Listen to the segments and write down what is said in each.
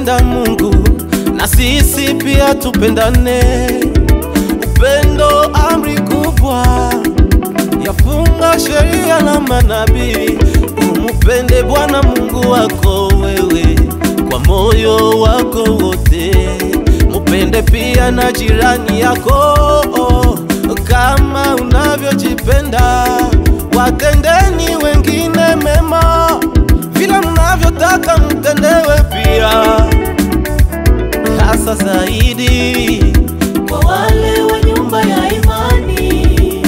anampenda Mungu, na sisi pia tupendane. Upendo amri kubwa, yafunga sheria na manabii. Umupende Bwana Mungu wako wewe kwa moyo wako wote. Mupende pia na jirani yako kama unavyojipenda. Watendeni wengine mema vile mnavyotaka mtendewe pia, hasa zaidi kwa wale wa nyumba ya imani.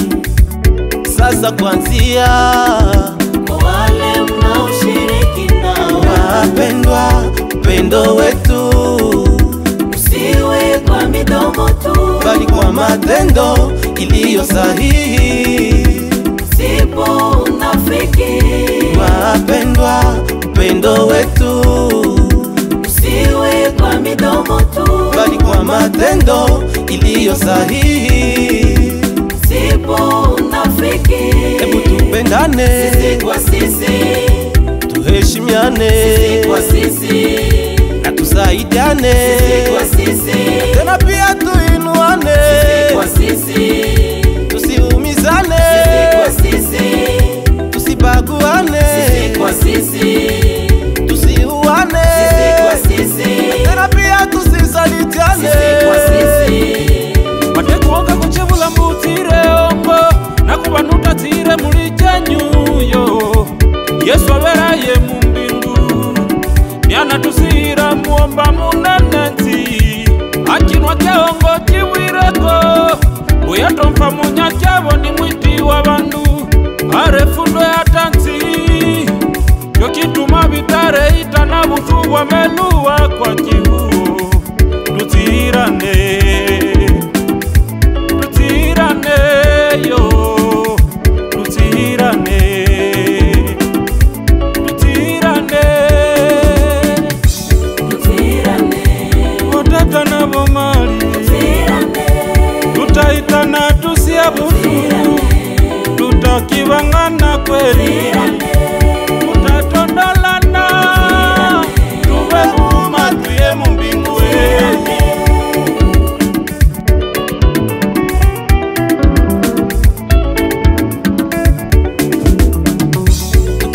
Sasa kuanzia kwa wale mnaoshiriki nao. Wapendwa, upendo wetu usiwe kwa midomo tu, bali kwa matendo iliyo sahihi. Sipo unafiki. Wapendwa, upendo wetu usiwe kwa midomo tu, bali kwa matendo iliyo sahihi. Sipo unafiki. Hebu tupendane sisi kwa sisi, tuheshimiane sisi kwa sisi, na tusaidiane sisi kwa sisi, tena pia tuinuane sisi kwa sisi, tusiumizane sisi kwa sisi, tusibaguane sisi kwa sisi, tusiuane sisi kwa sisi, tena pia tusisalitiane sisi kwa sisi. Matekuonga kuchevula mbutire ongo na kubanuta tire mulicanyuyo. Yesu aberaye mu mbingu myana tusira muomba munenenzi. Akinwa keongo kiwireko uyatomfa munya kyabo ni mwiti wa bandu. Arefundo ya tanzi yokituma bitare itana butu wa meluwa kwa kihu. Tutirane tutaitana tusiabudu, tutakibangana kweli, tutatondolana, tuwe huma tuye mbingu.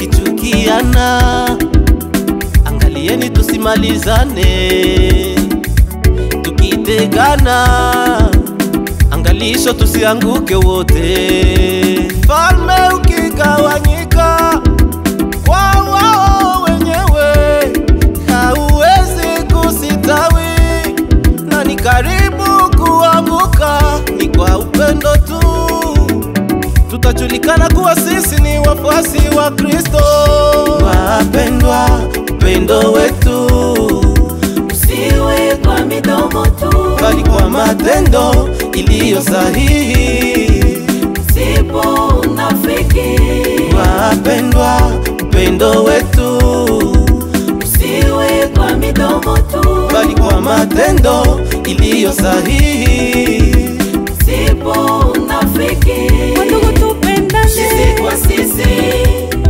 Tukichukiana, angalieni tusimalizane. Tukitegana, angalisho tusianguke wote. Falme ukigawanyika kwa wao wenyewe, hauwezi kusitawi, na ni karibu kuanguka. Ni kwa upendo tu tutajulikana kuwa sisi ni wafuasi wa Kristo. Wapendwa, upendo wetu usiwe kwa midomo tu, bali kwa matendo iliyo sahihi. Sipo unafiki. Wapendwa, upendo wetu usiwe kwa midomo tu, bali kwa matendo iliyo sahihi. Sipo unafiki. Wandugu tupendane, sisi kwa sisi,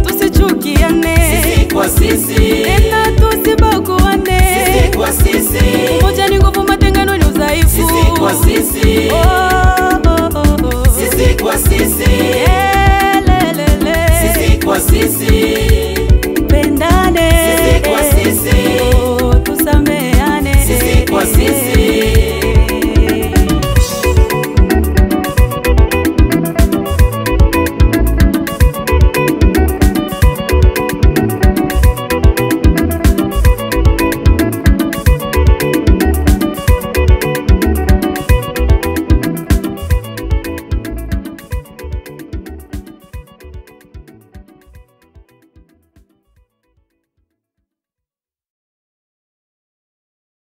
tusichukiane, sisi kwa sisi, tena tusibaguane, sisi kwa sisi, umoja ni nguvu, matengano ni udhaifu, sisi kwa sisi, oh, oh, oh, oh. sisi kwa sisi.